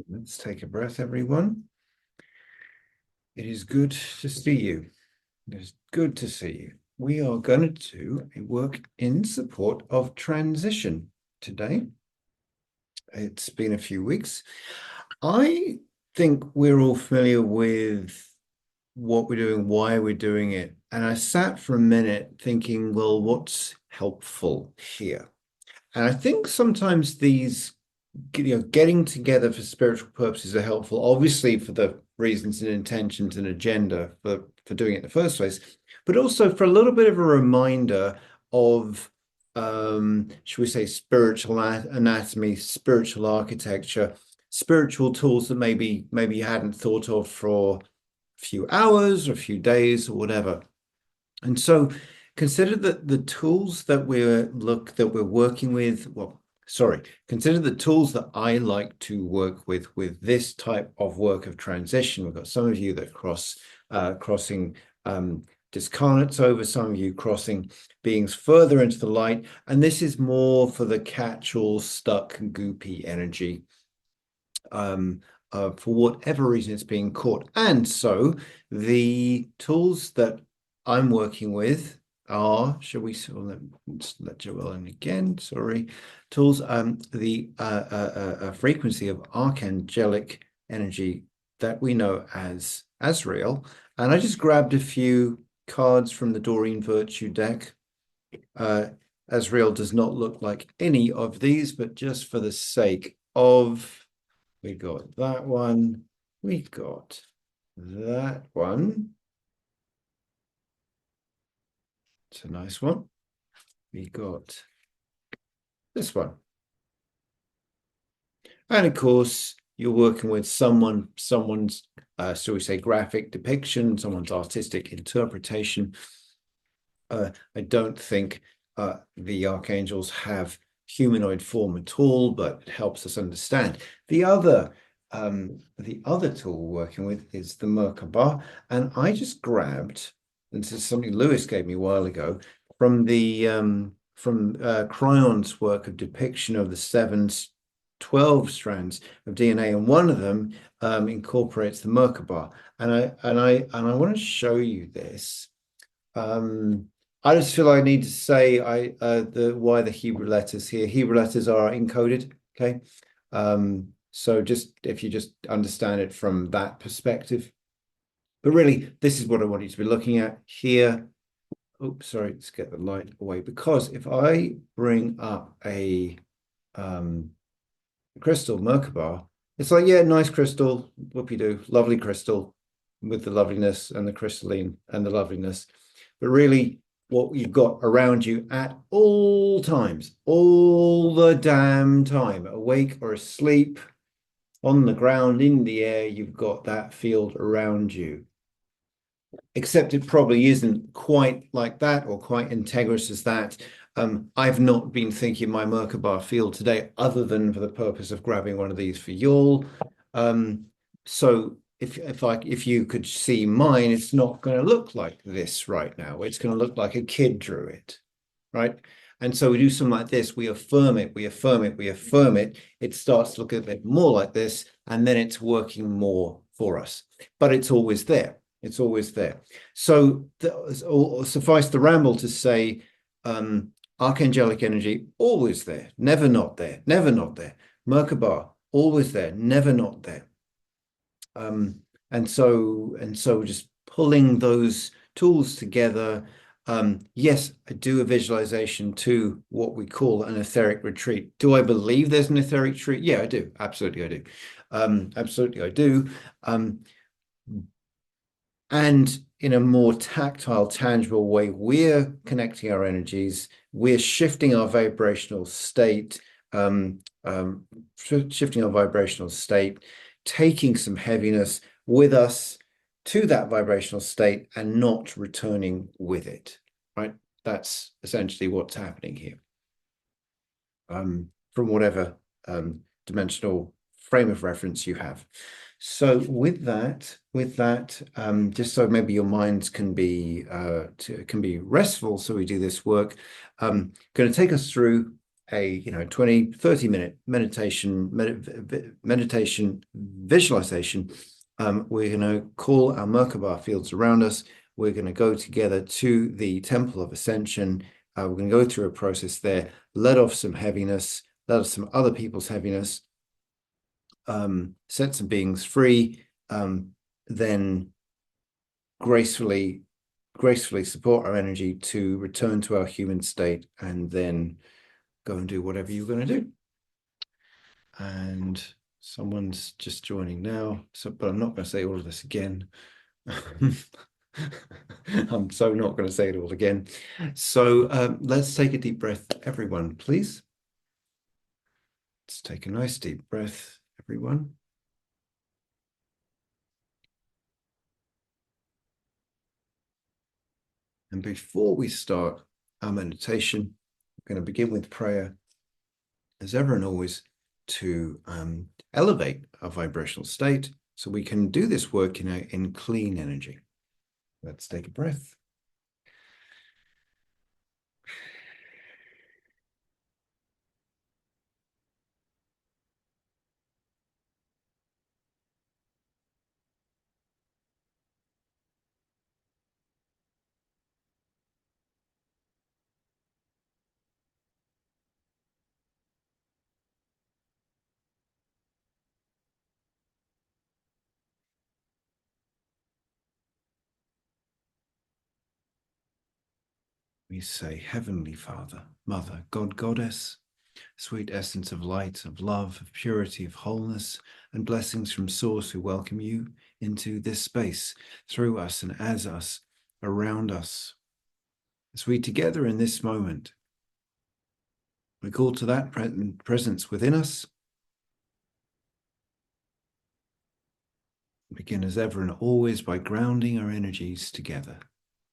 Let's take a breath, everyone. It is good to see you. It is good to see you. We are going to do a work in support of transition today. It's been a few weeks. I think we're all familiar with what we're doing, why we're doing it. And I sat for a minute thinking, well, what's helpful here? And I think sometimes these, getting together for spiritual purposes are helpful, obviously for the reasons and intentions and agenda for doing it in the first place, but also for a little bit of a reminder of, should we say, spiritual anatomy, spiritual architecture, spiritual tools that maybe you hadn't thought of for a few hours or a few days or whatever. And so consider that the tools that we're working with, well, sorry, consider the tools that I like to work with this type of work of transition. We've got some of you that crossing discarnates over, some of you crossing beings further into the light, and this is more for the catch-all, stuck, goopy energy. For whatever reason it's being caught. And so the tools that I'm working with are, shall we, let's let Joelle in again, sorry, tools, the frequency of archangelic energy that we know as Azrael. And I just grabbed a few cards from the Doreen Virtue deck. Azrael does not look like any of these, but just for the sake of, we got that one, we got that one. It's a nice one. We got this one. And of course, you're working with someone's, so we say, graphic depiction, someone's artistic interpretation. I don't think the archangels have humanoid form at all, but it helps us understand. The other tool we're working with is the Merkaba, and I just grabbed, and this is something Lewis gave me a while ago, from the Cryon's work of depiction of the 12 strands of DNA, and one of them incorporates the Merkaba, and I want to show you this. I just feel I need to say why the Hebrew letters here. Hebrew letters are encoded, okay? So just if you just understand it from that perspective. But really, this is what I want you to be looking at here. Oops, sorry, let's get the light away. Because if I bring up a crystal Merkaba, it's like, yeah, nice crystal, whoopie-doo, lovely crystal with the loveliness and the crystalline and the loveliness. But really, what you've got around you at all times, all the damn time, awake or asleep, on the ground, in the air, you've got that field around you. Except it probably isn't quite like that or quite integrous as that. I've not been thinking my Merkaba field today, other than for the purpose of grabbing one of these for y'all. So if you could see mine, it's not going to look like this right now. It's going to look like a kid drew it, right? And so we do something like this. We affirm it. We affirm it. We affirm it. It starts to look a bit more like this, and then it's working more for us. But it's always there. It's always there. So suffice the ramble to say, archangelic energy always there, never not there, never not there. Merkaba always there, never not there. And so just pulling those tools together. Yes, I do a visualization to what we call an etheric retreat. Do I believe there's an etheric retreat? Yeah, I do. Absolutely, I do. Absolutely, I do. And in a more tactile, tangible way, we're connecting our energies, we're shifting our vibrational state, taking some heaviness with us to that vibrational state and not returning with it, right? That's essentially what's happening here. From whatever dimensional frame of reference you have. So with that, just so maybe your minds can be restful, so we do this work. Going to take us through a 20, 30-minute meditation visualization. We're going to call our Merkaba fields around us. We're going to go together to the Temple of Ascension. We're going to go through a process there, let off some heaviness, let off some other people's heaviness, set some beings free, then gracefully support our energy to return to our human state, and then go and do whatever you're going to do. And someone's just joining now, but I'm not going to say all of this again. I'm so not going to say it all again. So let's take a deep breath, everyone, please. Let's take a nice deep breath, everyone. And before we start our meditation, we're going to begin with prayer, as ever and always, to elevate our vibrational state so we can do this work in clean energy. Let's take a breath. We say, Heavenly Father, Mother, God, Goddess, sweet essence of light, of love, of purity, of wholeness, and blessings from Source, we welcome you into this space, through us and as us, around us. As we together in this moment, we call to that presence within us. Begin as ever and always by grounding our energies together,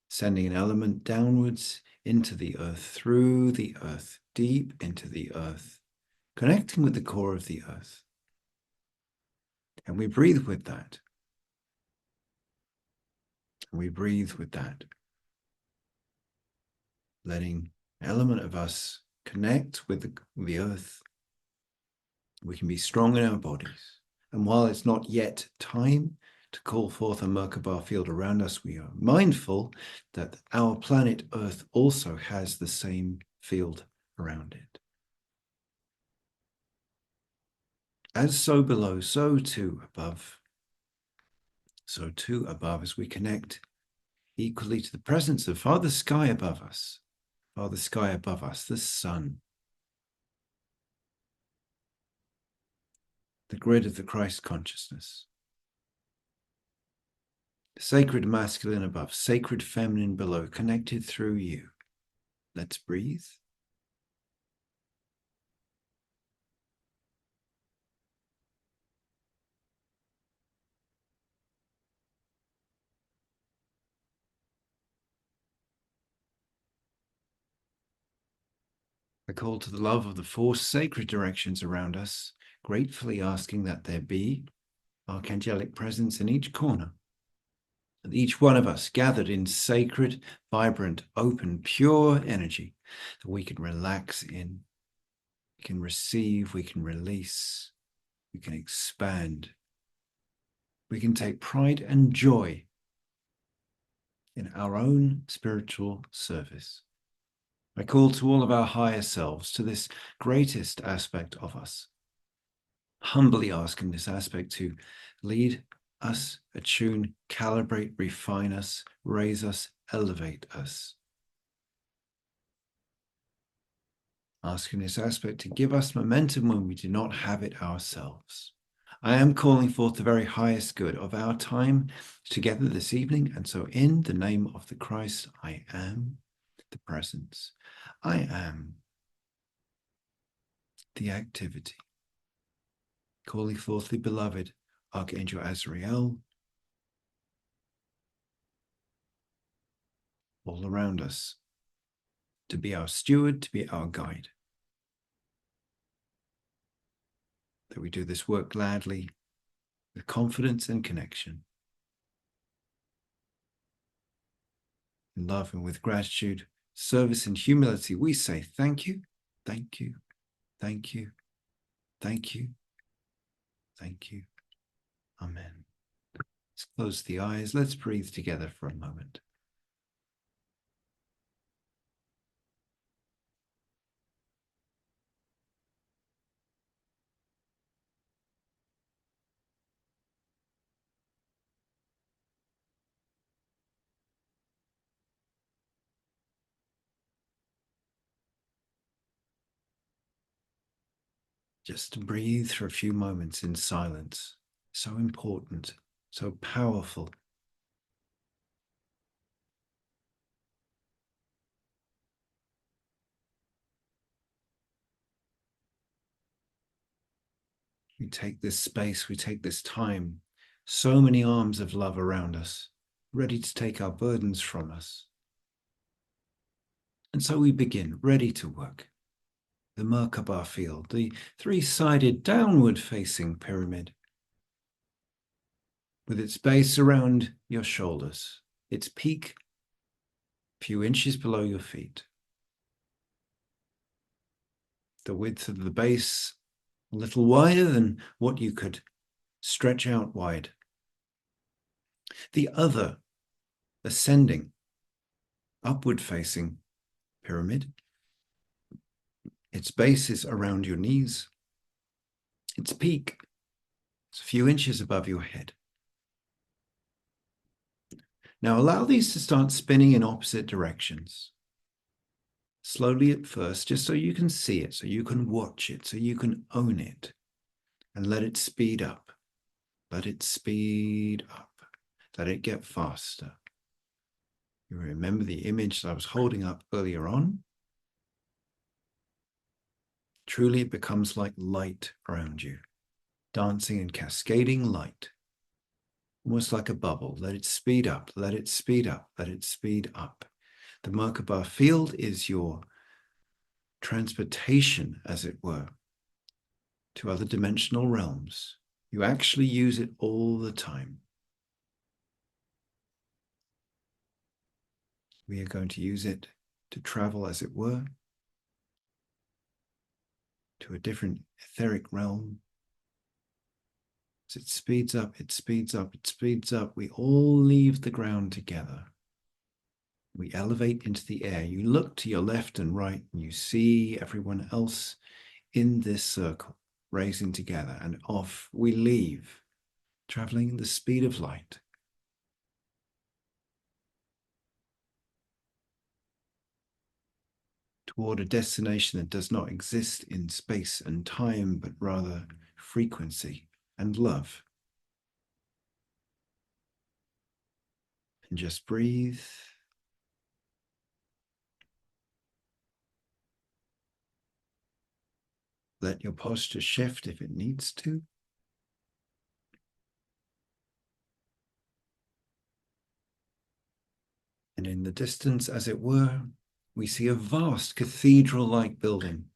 sending an element downwards into the earth, through the earth, deep into the earth, connecting with the core of the earth. And we breathe with that. We breathe with that. Letting an element of us connect with the earth. We can be strong in our bodies. And while it's not yet time to call forth a Merkaba field around us, we are mindful that our planet Earth also has the same field around it. As so below, so too above. So too above, as we connect equally to the presence of Father Sky above us. Father Sky above us, the sun. The grid of the Christ consciousness. The sacred masculine above, sacred feminine below, connected through you. Let's breathe. I call to the love of the four sacred directions around us, gratefully asking that there be archangelic presence in each corner, that each one of us gathered in sacred, vibrant, open, pure energy that we can relax in, we can receive, we can release, we can expand, we can take pride and joy in our own spiritual service. I call to all of our higher selves, to this greatest aspect of us, humbly asking this aspect to lead us, attune, calibrate, refine us, raise us, elevate us. Asking this aspect to give us momentum when we do not have it ourselves. I am calling forth the very highest good of our time together this evening, and so in the name of the Christ, I am the presence. I am the activity. Calling forth the beloved Archangel Azrael all around us to be our steward, to be our guide. That we do this work gladly, with confidence and connection. In love and with gratitude, service and humility, we say thank you, thank you, Thank you. Thank you. Thank you. Amen. Let's close the eyes. Let's breathe together for a moment. Just to breathe for a few moments in silence. So important, so powerful. We take this space, we take this time, so many arms of love around us, ready to take our burdens from us. And so we begin, ready to work. The Merkaba field, the three-sided downward-facing pyramid, with its base around your shoulders, its peak a few inches below your feet. The width of the base a little wider than what you could stretch out wide. The other ascending, upward-facing pyramid, its base is around your knees. Its peak is a few inches above your head. Now allow these to start spinning in opposite directions. Slowly at first, just so you can see it, so you can watch it, so you can own it, and let it speed up. Let it speed up. Let it get faster. You remember the image that I was holding up earlier on? Truly, it becomes like light around you, dancing and cascading light, almost like a bubble. Let it speed up, let it speed up, let it speed up. The Merkaba field is your transportation, as it were, to other dimensional realms. You actually use it all the time. We are going to use it to travel, as it were, to a different etheric realm. As it speeds up, it speeds up, it speeds up. We all leave the ground together. We elevate into the air. You look to your left and right, and you see everyone else in this circle, raising together, and off we leave, traveling at the speed of light. Toward a destination that does not exist in space and time, but rather frequency and love. And just breathe. Let your posture shift if it needs to. And in the distance, as it were, we see a vast cathedral-like building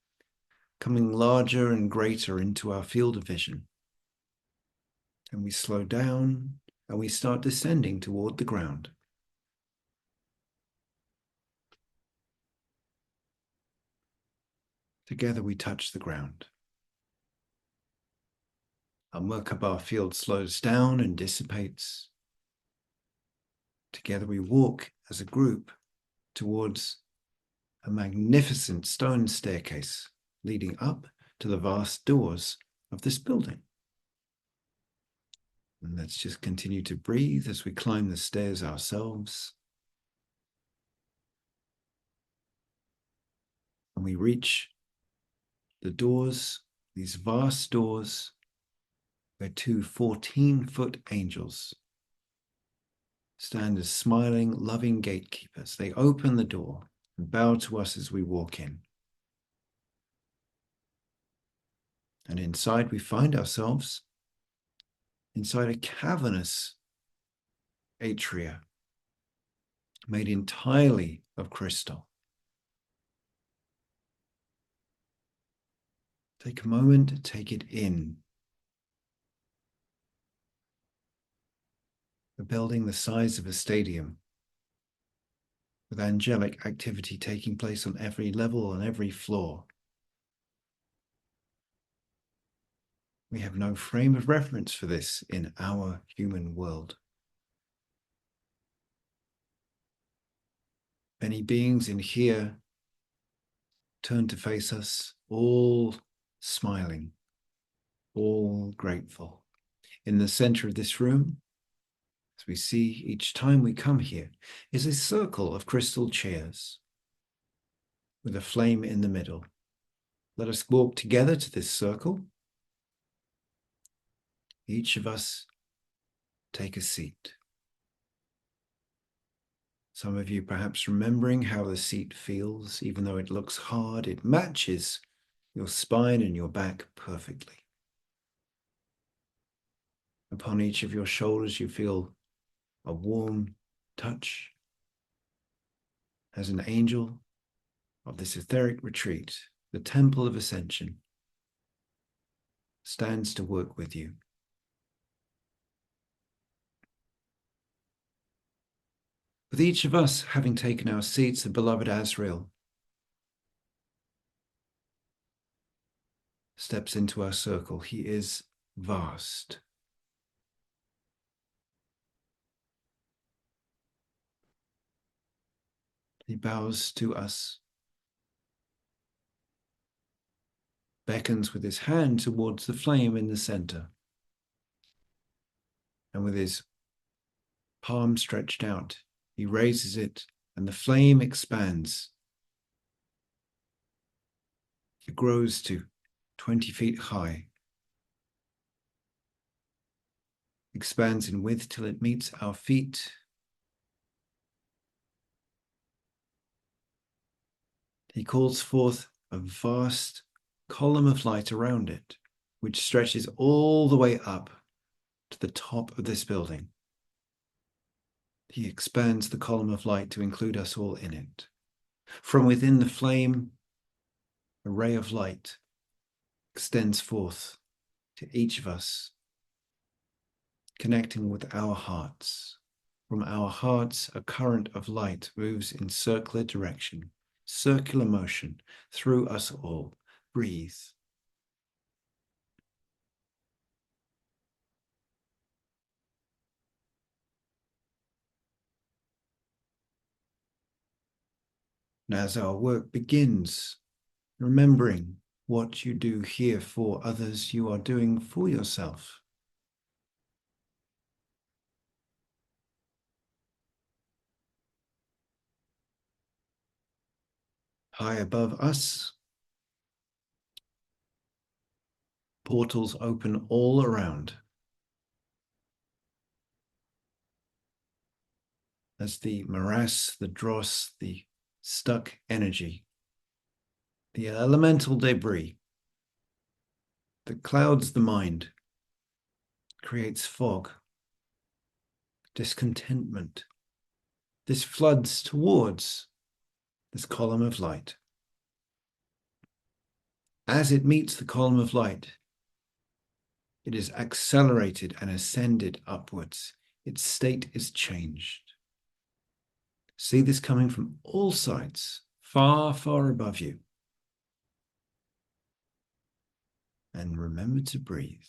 coming larger and greater into our field of vision. And we slow down and we start descending toward the ground. Together we touch the ground. Our Merkaba field slows down and dissipates. Together we walk as a group towards a magnificent stone staircase leading up to the vast doors of this building. And let's just continue to breathe as we climb the stairs ourselves. And we reach the doors, these vast doors, where two 14-foot angels stand as smiling, loving gatekeepers. They open the door and bow to us as we walk in. And inside we find ourselves inside a cavernous atria made entirely of crystal. Take a moment to take it in. A building the size of a stadium, with angelic activity taking place on every level, on every floor. We have no frame of reference for this in our human world. Many beings in here turn to face us, all smiling, all grateful. In the center of this room, as we see each time we come here, is a circle of crystal chairs with a flame in the middle. Let us walk together to this circle. Each of us take a seat. Some of you perhaps remembering how the seat feels, even though it looks hard, it matches your spine and your back perfectly. Upon each of your shoulders, you feel a warm touch as an angel of this etheric retreat, the Temple of Ascension, stands to work with you. With each of us having taken our seats, the beloved Azrael steps into our circle. He is vast. He bows to us, beckons with his hand towards the flame in the center, and with his palm stretched out, he raises it, and the flame expands. It grows to 20 feet high, expands in width till it meets our feet. He calls forth a vast column of light around it, which stretches all the way up to the top of this building. He expands the column of light to include us all in it. From within the flame, a ray of light extends forth to each of us, connecting with our hearts. From our hearts, a current of light moves in circular direction, circular motion through us all. Breathe. And as our work begins, remembering what you do here for others, you are doing for yourself. High above us, portals open all around. As the morass, the dross, the stuck energy, the elemental debris that clouds the mind, creates fog, discontentment. This floods towards this column of light. As it meets the column of light, it is accelerated and ascended upwards. Its state is changed. See this coming from all sides, far, far above you. And remember to breathe.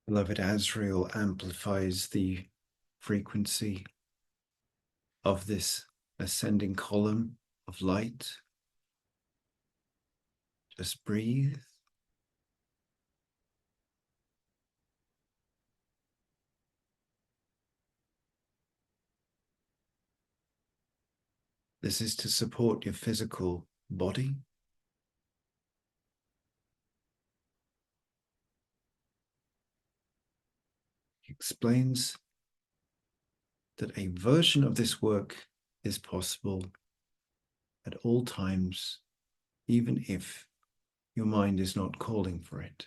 Beloved Azrael amplifies the frequency of this ascending column of light. Just breathe. This is to support your physical body. explains that a version of this work is possible at all times, even if your mind is not calling for it.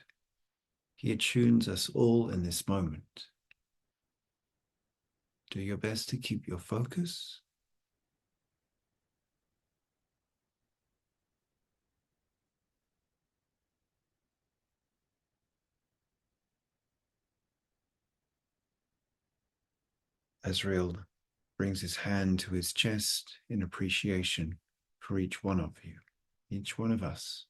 He attunes us all in this moment. Do your best to keep your focus. Azrael brings his hand to his chest in appreciation for each one of you, each one of us.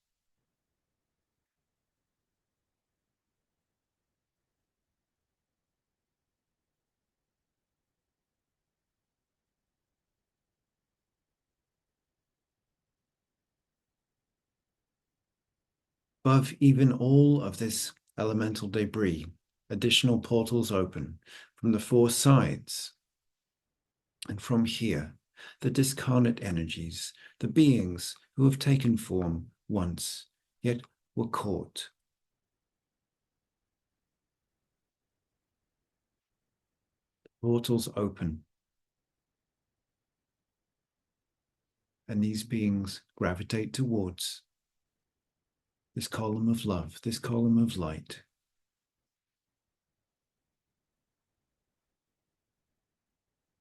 Above even all of this elemental debris, additional portals open from the four sides. And from here, the discarnate energies, the beings who have taken form once, yet were caught. Portals open. And these beings gravitate towards this column of love, this column of light.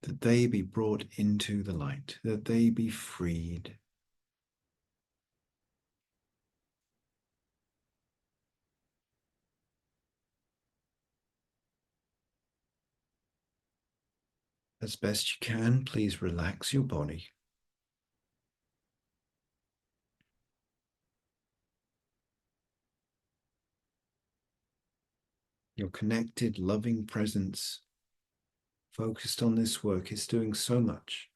That they be brought into the light, that they be freed. As best you can, please relax your body. Your connected, loving presence focused on this work is doing so much.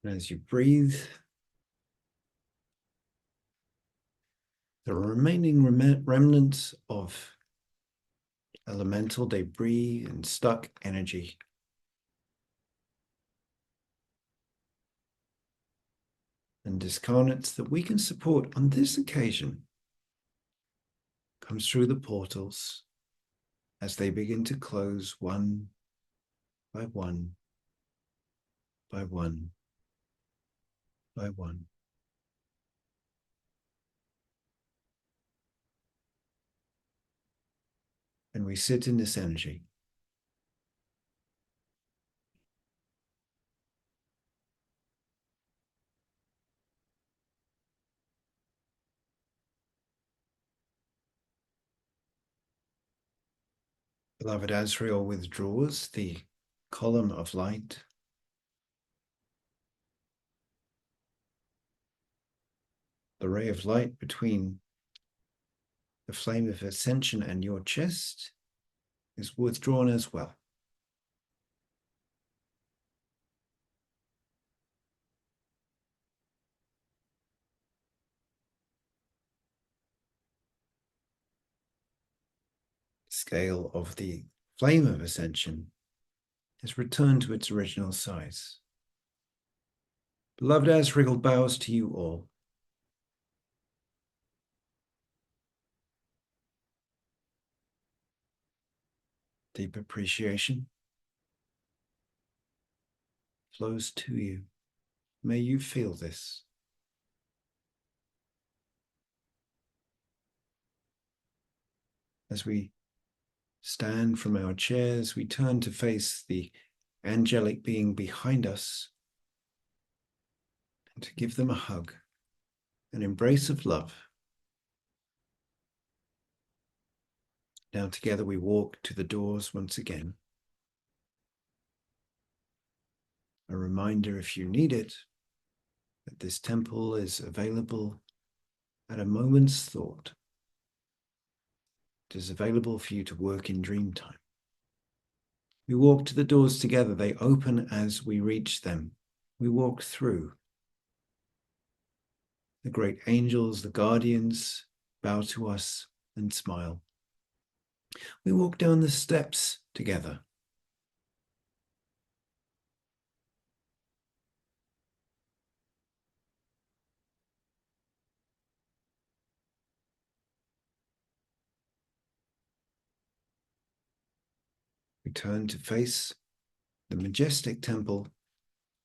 And as you breathe, the remaining remnants of elemental debris and stuck energy and discarnates that we can support on this occasion comes through the portals as they begin to close one by one by one by one. And we sit in this energy. Beloved Azrael withdraws the column of light. The ray of light between the flame of ascension and your chest is withdrawn as well. Scale of the flame of ascension is returned to its original size. Beloved Azrael bows to you all. Deep appreciation flows to you. May you feel this. As we stand from our chairs, we turn to face the angelic being behind us and to give them a hug, an embrace of love. Now together we walk to the doors once again. A reminder, if you need it, that this temple is available at a moment's thought. It is available for you to work in dream time. We walk to the doors together. They open as we reach them. We walk through. The great angels, the guardians, bow to us and smile. We walk down the steps together. We turn to face the majestic temple of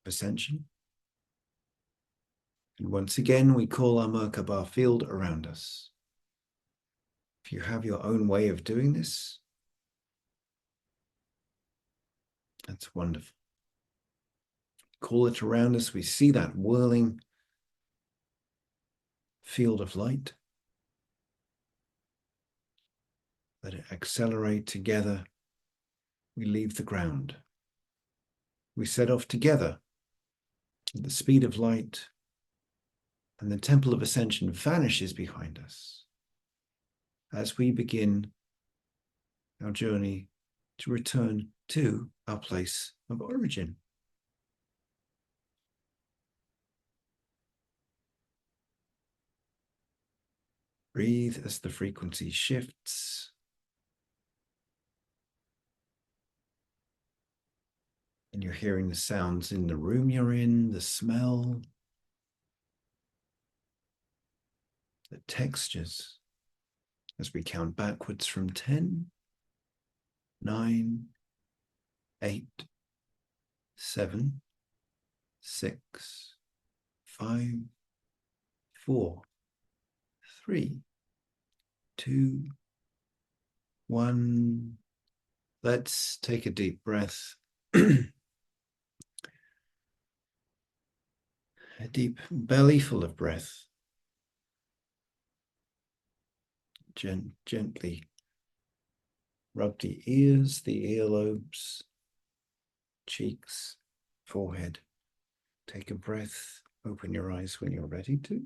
Ascension. And once again, we call our Merkaba field around us. If you have your own way of doing this, that's wonderful. Call it around us. We see that whirling field of light. Let it accelerate together. We leave the ground. We set off together at the speed of light, and the Temple of Ascension vanishes behind us as we begin our journey to return to our place of origin. Breathe as the frequency shifts. And you're hearing the sounds in the room you're in, the smell, the textures, as we count backwards from 10, 9, 8, 7, 6, 5, 4, 3, 2, 1. Let's take a deep breath. A deep belly full of breath. Gently rub the ears, the earlobes, cheeks, forehead. Take a breath. Open your eyes when you're ready to.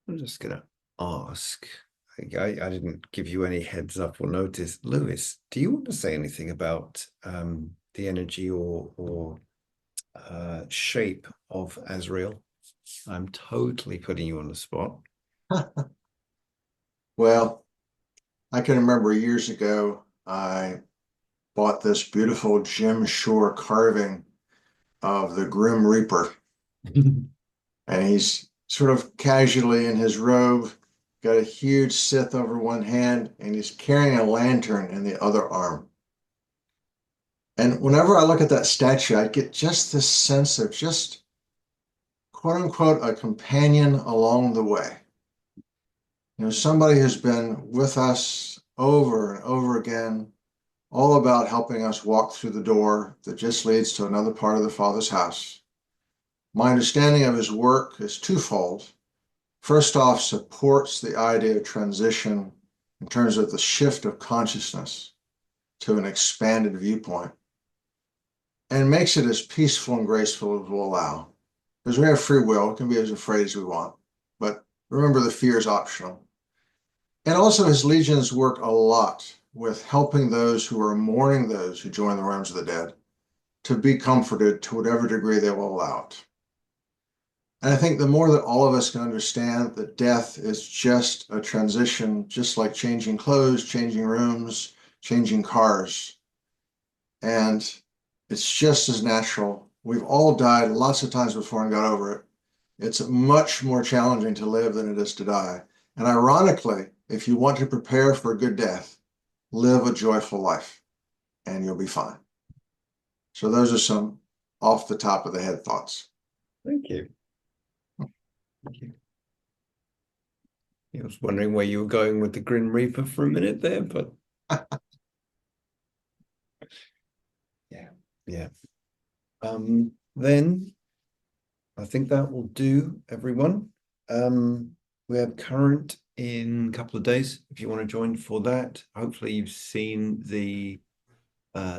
I'm just going to ask, I didn't give you any heads up or notice. Lewis, do you want to say anything about the energy or shape of Azrael? I'm totally putting you on the spot. Well, I can remember years ago, I bought this beautiful Jim Shore carving of the Grim Reaper. And he's sort of casually in his robe, got a huge scythe over one hand, and he's carrying a lantern in the other arm. And whenever I look at that statue, I get just this sense of just, quote unquote, a companion along the way. You know, somebody who's been with us over and over again, all about helping us walk through the door that just leads to another part of the Father's house. My understanding of his work is twofold. First off, supports the idea of transition in terms of the shift of consciousness to an expanded viewpoint, and makes it as peaceful and graceful as we'll allow. Because we have free will, we can be as afraid as we want, but remember the fear is optional. And also his legions work a lot with helping those who are mourning those who join the realms of the dead to be comforted to whatever degree they will allow it. And I think the more that all of us can understand that death is just a transition, just like changing clothes, changing rooms, changing cars. And it's just as natural. We've all died lots of times before and got over it. It's much more challenging to live than it is to die. And ironically, if you want to prepare for a good death, live a joyful life, and you'll be fine. So those are some off the top of the head thoughts. Thank you. Thank you. I was wondering where you were going with the Grim Reaper for a minute there, but yeah. Then I think that will do, everyone. We have current in a couple of days if you want to join for that. Hopefully you've seen the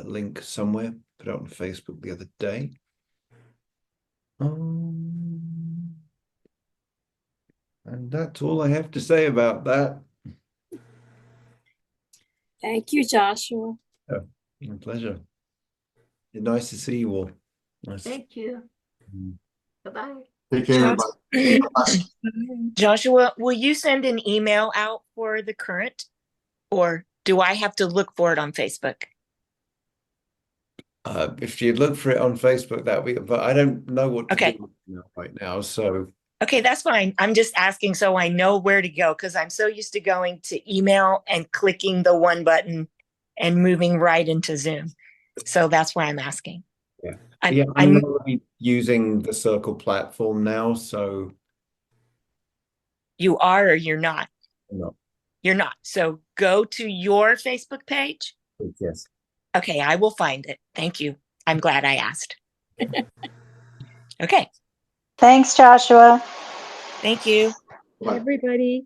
link somewhere, put out on Facebook the other day. And that's all I have to say about that. Thank you, Joshua. My pleasure. Nice to see you all. Nice. Thank you. Bye-bye. Take care, everybody. Joshua, will you send an email out for the current, or do I have to look for it on Facebook? If you look for it on Facebook, that would be, but I don't know what to Okay. do right now. So Okay, that's fine. I'm just asking so I know where to go because I'm so used to going to email and clicking the one button and moving right into Zoom. So that's why I'm asking. Yeah. I'm I'm already using the Circle platform now, so you are or you're not? no. You're not. So go to your Facebook page. Yes. Okay, I will find it. Thank you. I'm glad I asked. Okay, Thanks, Joshua. thank you. Bye. Everybody.